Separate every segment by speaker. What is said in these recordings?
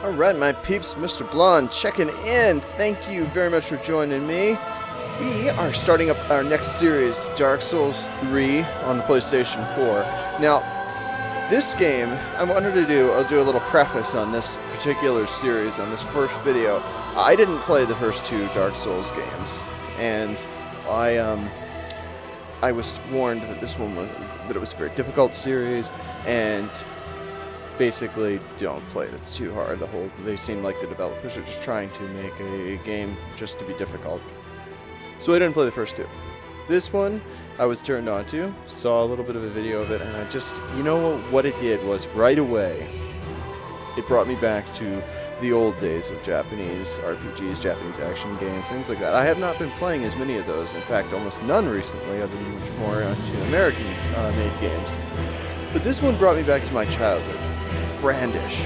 Speaker 1: Alright, my peeps, Mr. Blonde checking in. Thank you very much for joining me. We are starting up our next series, Dark Souls 3 on the PlayStation 4. Now, this game, I'll do a little preface on this particular series, on this first video. I didn't play the first two Dark Souls games, and I was warned that it was a very difficult series, and basically don't play it. It's too hard. They seem like the developers are just trying to make a game just to be difficult. So I didn't play the first two. This one I was turned on to, saw a little bit of a video of it, and I just, what it did was right away it brought me back to the old days of Japanese RPGs, Japanese action games, things like that. I have not been playing as many of those. In fact, almost none recently. I've been much more into American made games. But this one brought me back to my childhood. Brandish,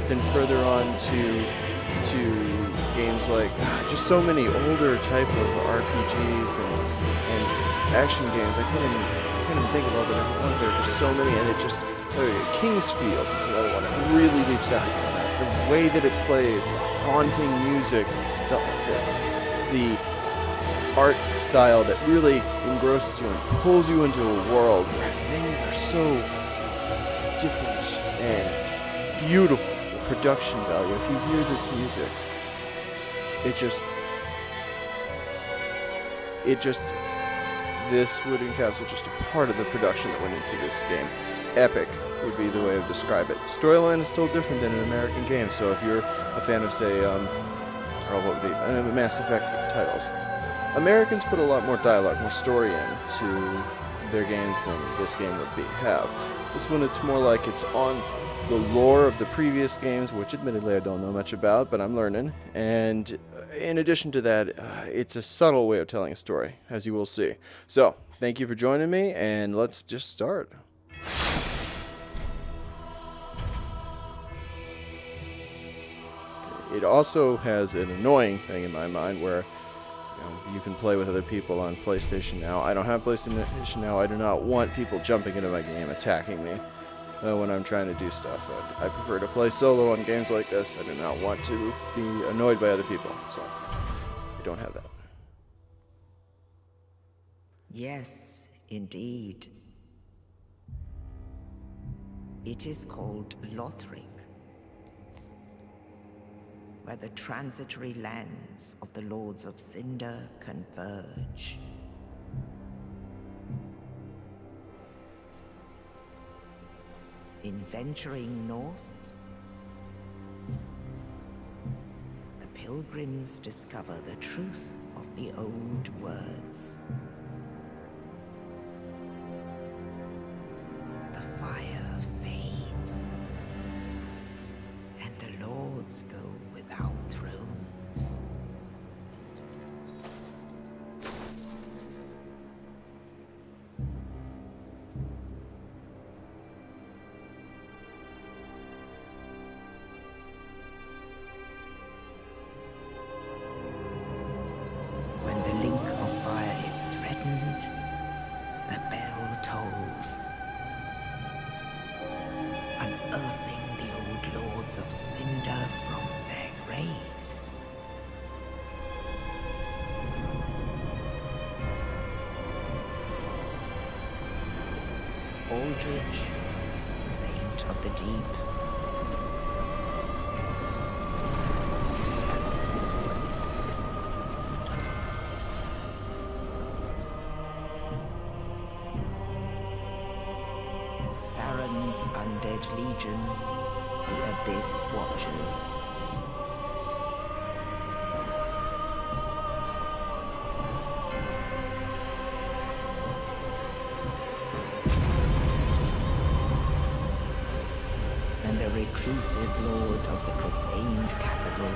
Speaker 1: then further on to games like just so many older type of RPGs and action games. I can't even think of all the different ones. There are just so many, and it just Kings Field is another one that really leaps out on that. The way that it plays, the haunting music, the art style that really engrosses you and pulls you into a world where things are so different and beautiful. The production value. If you hear this music, this would encapsulate just a part of the production that went into this game. Epic would be the way to describe it. Storyline is still different than an American game, so if you're a fan of, say, Mass Effect titles, Americans put a lot more dialogue, more story into their games than this game would have. This one, it's more like it's on the lore of the previous games, which admittedly I don't know much about, but I'm learning. And in addition to that, it's a subtle way of telling a story, as you will see. So, thank you for joining me, and let's just start. It also has an annoying thing in my mind where you can play with other people on PlayStation Now. I don't have PlayStation Now. I do not want people jumping into my game, attacking me when I'm trying to do stuff. I prefer to play solo on games like this. I do not want to be annoyed by other people, so I don't have that.
Speaker 2: Yes, indeed. It is called Lothric, where the transitory lands of the Lords of Cinder converge. In venturing north, the pilgrims discover the truth of the old words. The fire fades, and the lords go without thrones. When the link of fire is threatened, the bell tolls, unearthing the old lords of Cinder from their graves. Aldrich, saint of the deep, Farron's undead legion, the Abyss Watchers. And the reclusive lord of the profaned capital.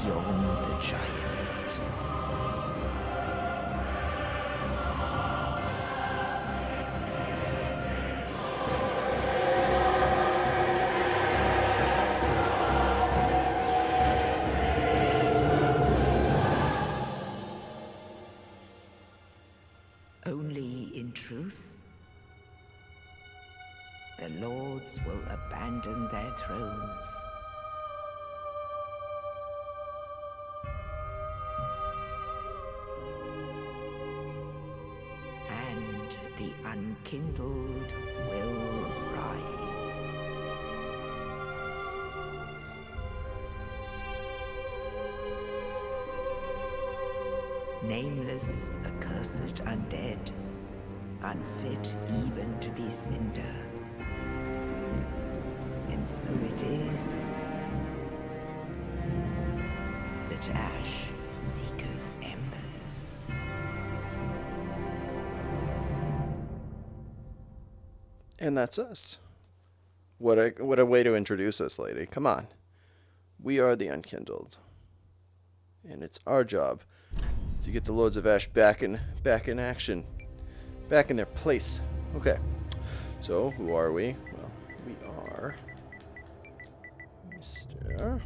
Speaker 2: Yon the Giant. Only in truth the lords will abandon their thrones. And the unkindled will rise. Nameless, accursed undead, unfit even to be cinder. And so it is that ash seeketh embers.
Speaker 1: And that's us. What a way to introduce us, lady. Come on. We are the Unkindled. And it's our job to get the Lords of Ash back in action. Back in their place. Okay. So, who are we? Well, we are Mr.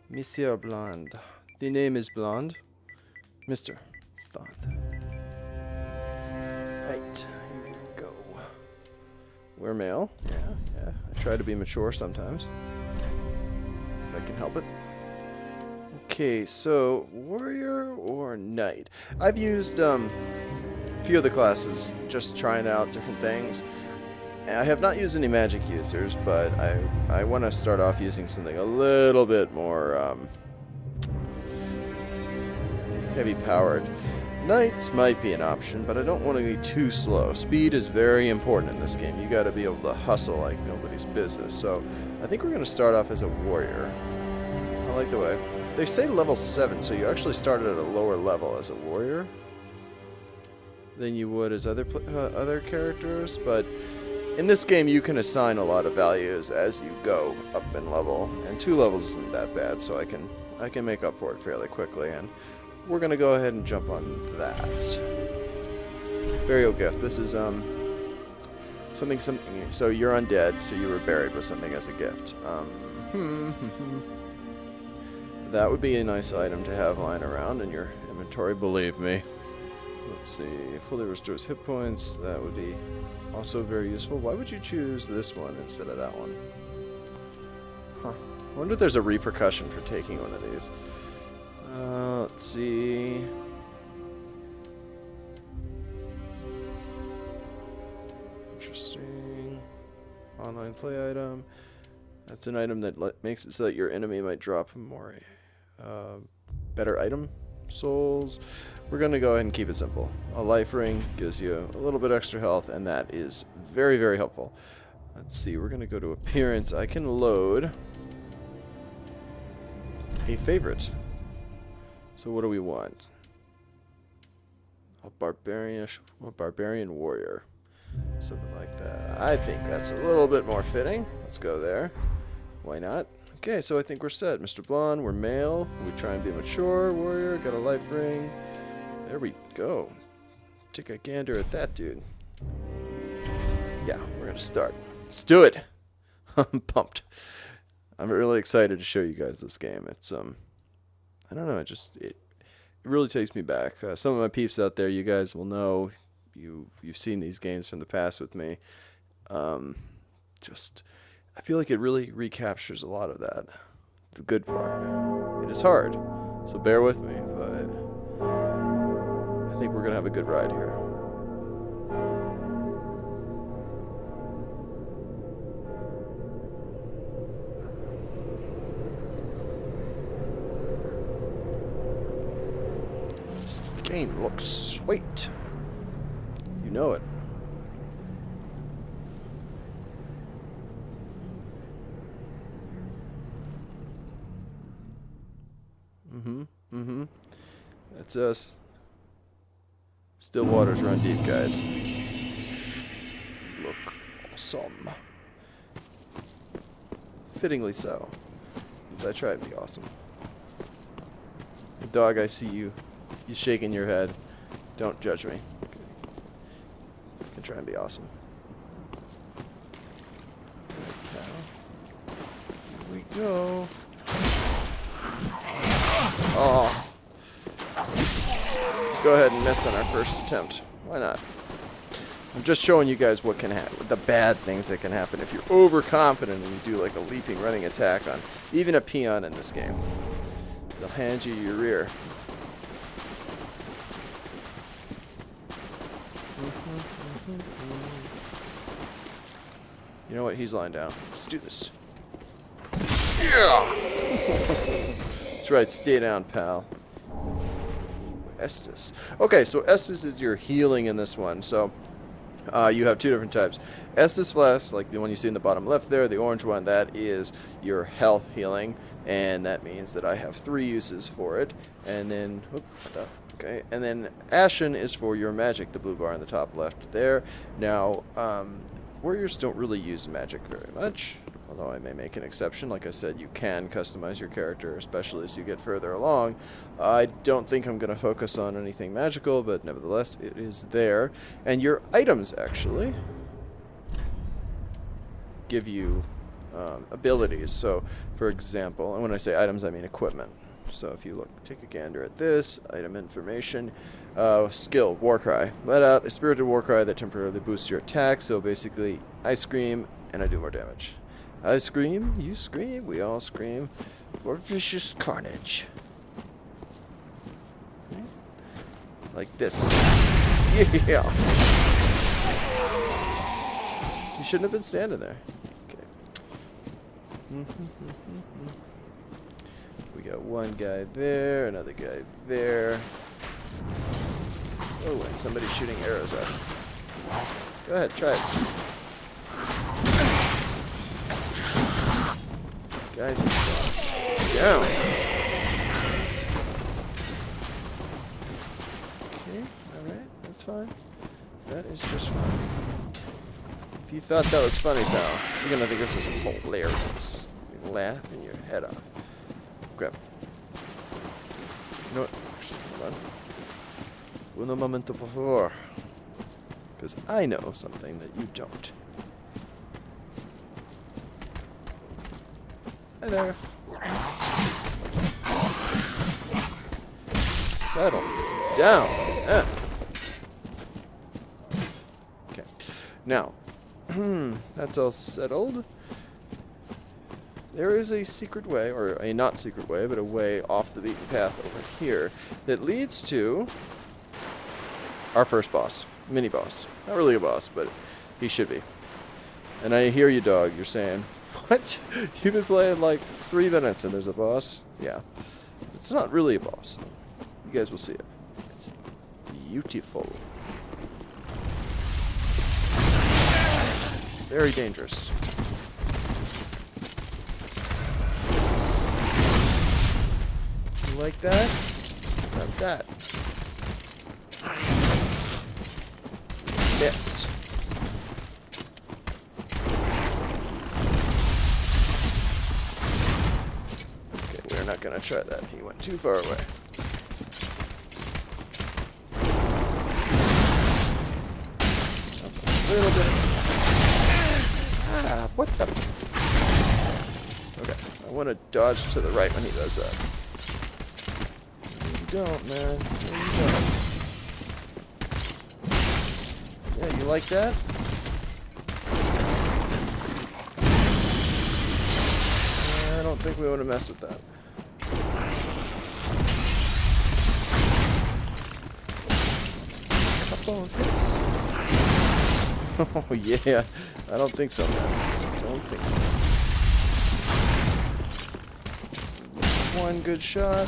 Speaker 1: Monsieur Blonde. The name is Blonde. Mr. Blonde. Right. Here we go. We're male. Yeah. I try to be mature sometimes. If I can help it. Okay, so warrior or knight? I've used a few of the classes, just trying out different things. And I have not used any magic users, but I want to start off using something a little bit more heavy powered. Knights might be an option, but I don't want to be too slow. Speed is very important in this game. You got to be able to hustle like nobody's business. So I think we're going to start off as a warrior. I like the way they say level 7, so you actually started at a lower level as a warrior than you would as other characters. But in this game, you can assign a lot of values as you go up in level, and 2 levels isn't that bad. So I can make up for it fairly quickly, and we're gonna go ahead and jump on that. Burial gift. This is something. So you're undead, so you were buried with something as a gift. That would be a nice item to have lying around in your inventory, believe me. Let's see. Fully restores hit points. That would be also very useful. Why would you choose this one instead of that one? Huh. I wonder if there's a repercussion for taking one of these. Let's see. Interesting. Online play item. That's an item that makes it so that your enemy might drop more better item souls. We're going to go ahead and keep it simple. A life ring gives you a little bit extra health, and that is very, very helpful. Let's see. We're going to go to appearance. I can load a favorite. So what do we want? A barbarian warrior. Something like that. I think that's a little bit more fitting. Let's go there. Why not? Okay, so I think we're set. Mr. Blonde, we're male. We try and be mature. Warrior, got a life ring. There we go. Take a gander at that dude. Yeah, we're gonna start. Let's do it. I'm pumped. I'm really excited to show you guys this game. It's I don't know. It really takes me back. Some of my peeps out there, you guys will know. You've seen these games from the past with me. I feel like it really recaptures a lot of that. The good part. It is hard, so bear with me. But I think we're gonna have a good ride here. This game looks sweet. You know it. That's us. Still waters run deep, guys. Look awesome. Fittingly so. Since I try to be awesome. Dog, I see you. You shaking your head. Don't judge me. I can try and be awesome. Here we go. Oh. go ahead and miss on our first attempt. Why not? I'm just showing you guys what can happen, the bad things that can happen if you're overconfident and you do like a leaping running attack on even a peon in this game. They'll hand you your rear. You know what? He's lying down. Let's do this. Yeah! That's right. Stay down, pal. Estus. Okay, so Estus is your healing in this one. So you have two different types. Estus Flask, like the one you see in the bottom left there, the orange one, that is your health healing. And that means that I have 3 uses for it. And then, okay, and then Ashen is for your magic, the blue bar on the top left there. Now, warriors don't really use magic very much, although I may make an exception. Like I said, you can customize your character, especially as you get further along. I don't think I'm going to focus on anything magical, but nevertheless, it is there. And your items, actually, give you abilities. So, for example, and when I say items, I mean equipment. So if you look, take a gander at this, item information, skill, Warcry. Let out a spirited Warcry that temporarily boosts your attack. So basically, I scream and I do more damage. I scream, you scream, we all scream for vicious carnage. Okay. Like this. Yeah. You shouldn't have been standing there. We got one guy there, another guy there. Oh, and somebody's shooting arrows at him. Go ahead, try it. Guys are down. Okay, alright, that's fine. That is just fine. If you thought that was funny, pal, you're gonna think this is hilarious. You're laughing your head off. Grab. You know what? Actually, hold on. Un momento, por favor. Because I know something that you don't. Hi there. Settle down. Okay. Now, that's all settled. There is a secret way, or a not secret way, but a way off the beaten path over here that leads to our first boss, mini boss. Not really a boss, but he should be. And I hear you, dog. You're saying, what? You've been playing like 3 minutes and there's a boss? Yeah. It's not really a boss. You guys will see it. It's beautiful. Very dangerous. You like that? Not that. Missed. Okay, we're not gonna try that. He went too far away. A little bit. Ah, what the? Okay, I want to dodge to the right when he does that. You don't, man. No, you don't. Yeah, you like that? I don't think we want to mess with that. Couple of hits. Oh yeah, I don't think so, man. Don't think so. One good shot.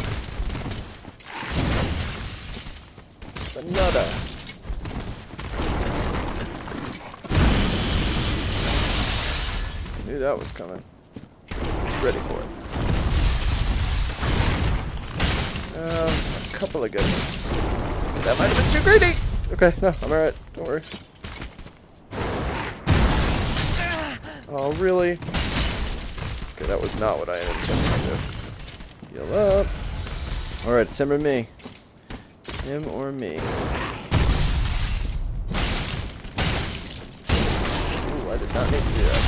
Speaker 1: Another. Knew that was coming. Was ready for it. A couple of good ones. That might have been too greedy. Okay, no, I'm alright. Don't worry. Oh, really? Okay, that was not what I had intended to do. Heal up. Alright, it's him or me. Him or me. Ooh, I did not need to do that.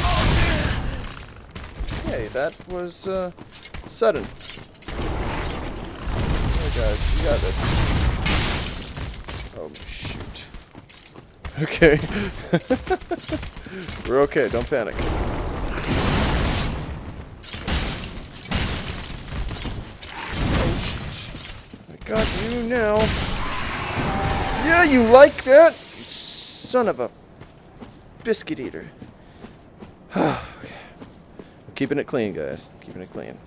Speaker 1: Okay, that was, sudden. Alright, guys, we got this. Oh, shoot. Okay. We're okay, don't panic. Oh, shoot. I got you now. Yeah, you like that? You son of a biscuit eater. Okay. I'm keeping it clean, guys. Keeping it clean.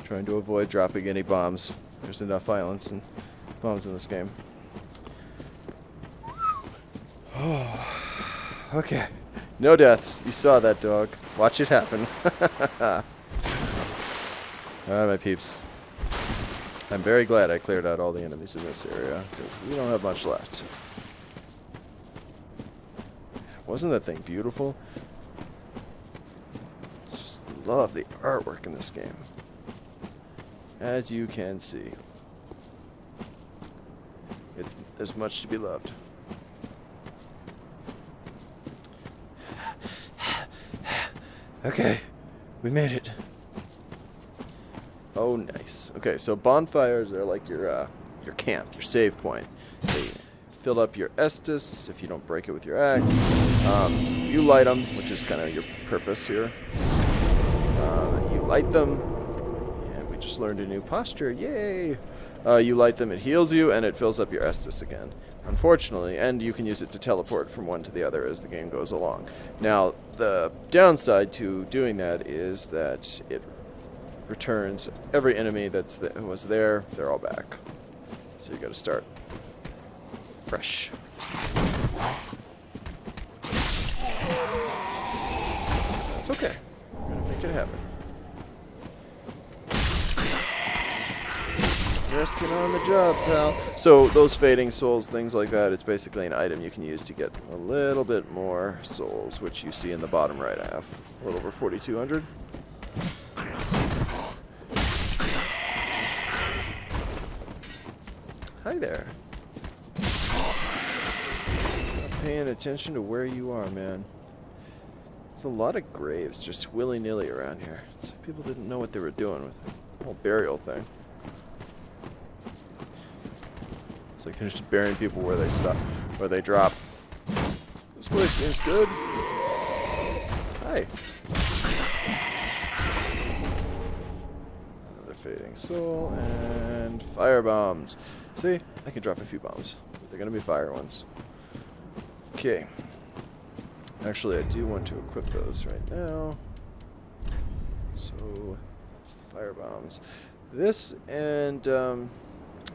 Speaker 1: Trying to avoid dropping any bombs. There's enough violence and bombs in this game. Oh, okay. No deaths. You saw that, dog. Watch it happen. Alright, my peeps. I'm very glad I cleared out all the enemies in this area, because we don't have much left. Wasn't that thing beautiful? Just love the artwork in this game. As you can see. There's much to be loved. Okay, we made it. Oh, nice. Okay, so bonfires are like your camp, your save point. They fill up your Estus if you don't break it with your axe. You light them, which is kind of your purpose here. You light them, and we just learned a new posture. Yay! You light them, it heals you, and it fills up your Estus again. Unfortunately, and you can use it to teleport from one to the other as the game goes along. Now, the downside to doing that is that it returns every enemy who was there, they're all back. So you gotta start fresh. That's okay. We're gonna make it happen. Resting on the job, pal. So those fading souls, things like that, it's basically an item you can use to get a little bit more souls, which you see in the bottom right half. A little over 4,200. Hi there. Not paying attention to where you are, man. There's a lot of graves just willy-nilly around here. So people didn't know what they were doing with the whole burial thing. It's like they're just burying people where they stop, where they drop. This place seems good. Hi. Another fading soul and fire bombs. See, I can drop a few bombs. They're gonna be fire ones. Okay. Actually, I do want to equip those right now. So, fire bombs. This and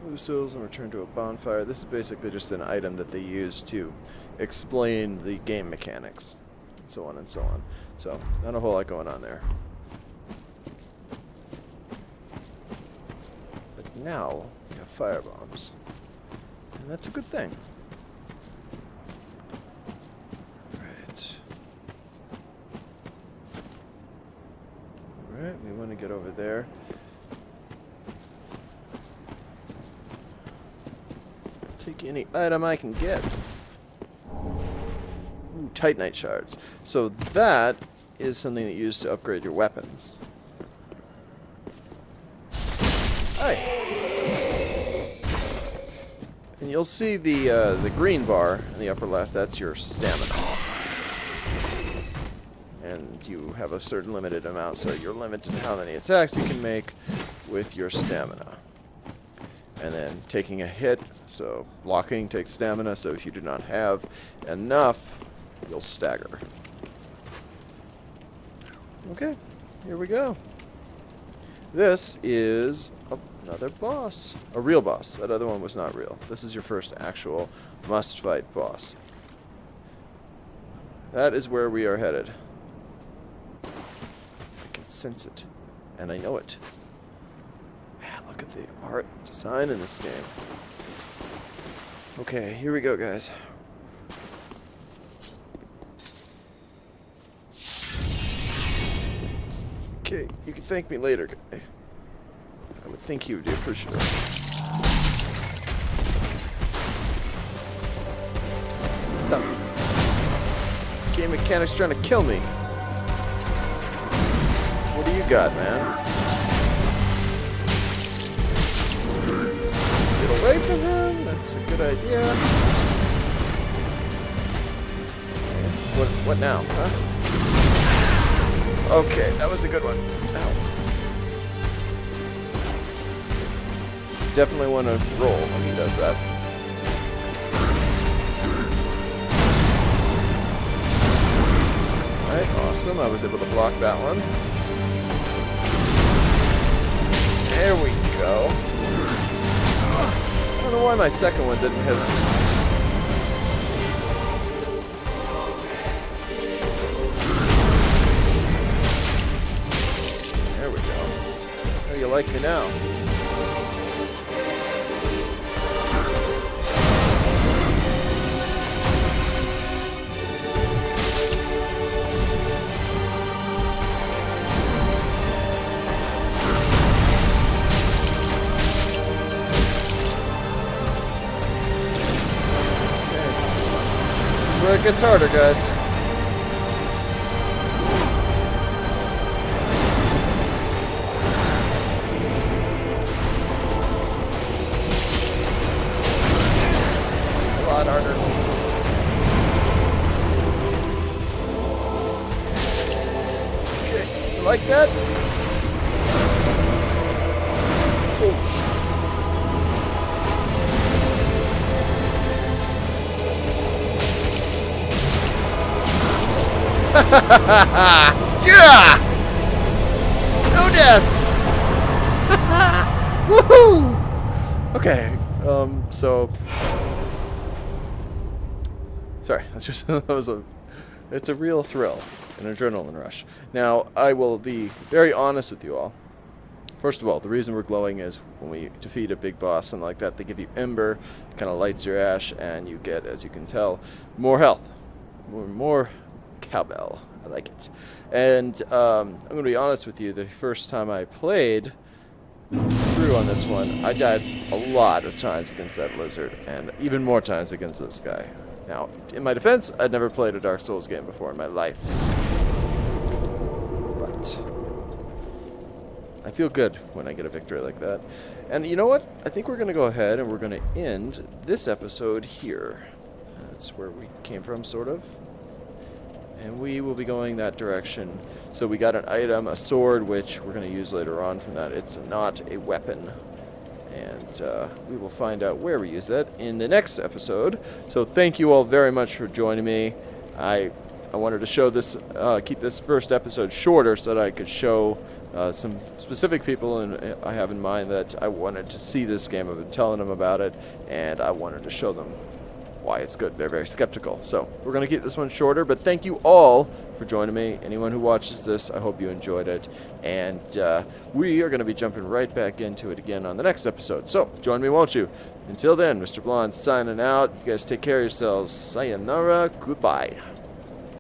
Speaker 1: blue souls and return to a bonfire. This is basically just an item that they use to explain the game mechanics, and so on and so on. So, not a whole lot going on there. But now, we have fire bombs. And that's a good thing. Right. Alright, we want to get over there. Take any item I can get. Ooh, Titanite shards. So that is something that you use to upgrade your weapons. Hi. And you'll see the green bar in the upper left. That's your stamina. And you have a certain limited amount, so you're limited to how many attacks you can make with your stamina. And then taking a hit, so blocking takes stamina, so if you do not have enough, you'll stagger. Okay, here we go. This is another boss. A real boss. That other one was not real. This is your first actual must-fight boss. That is where we are headed. I can sense it, and I know it. Look at the art design in this game. Okay, here we go, guys. Okay, you can thank me later, guy. I would think you would be appreciative. The game mechanic's trying to kill me. What do you got, man? away from him. That's a good idea. What now, huh? Okay, that was a good one. Ow. Definitely want to roll when he does that. Alright, awesome. I was able to block that one. There we go. I don't know why my second one didn't hit him. There we go. How do you like me now? Where it gets harder, guys. A lot harder. Okay, you like that? Oh, shit. Yeah! No deaths! Woohoo! Okay, so... Sorry, that's just... It's a real thrill, an adrenaline rush. Now, I will be very honest with you all. First of all, the reason we're glowing is when we defeat a big boss and like that, they give you ember, kind of lights your ash, and you get, as you can tell, more health. More cowbell. I like it. And I'm going to be honest with you, the first time I played through on this one, I died a lot of times against that lizard, and even more times against this guy. Now, in my defense, I'd never played a Dark Souls game before in my life. But I feel good when I get a victory like that. And you know what? I think we're going to go ahead and we're going to end this episode here. That's where we came from, sort of. And we will be going that direction. So we got an item, a sword, which we're going to use later on from that. It's not a weapon. And we will find out where we use that in the next episode. So thank you all very much for joining me. I wanted to show this, keep this first episode shorter so that I could show some specific people and I have in mind that I wanted to see this game. I've been telling them about it, and I wanted to show them why it's good. They're very skeptical. So we're going to keep this one shorter, but thank you all for joining me. Anyone who watches this, I hope you enjoyed it. And we are going to be jumping right back into it again on the next episode. So join me, won't you? Until then, Mr. Blonde signing out. You guys take care of yourselves. Sayonara. Goodbye.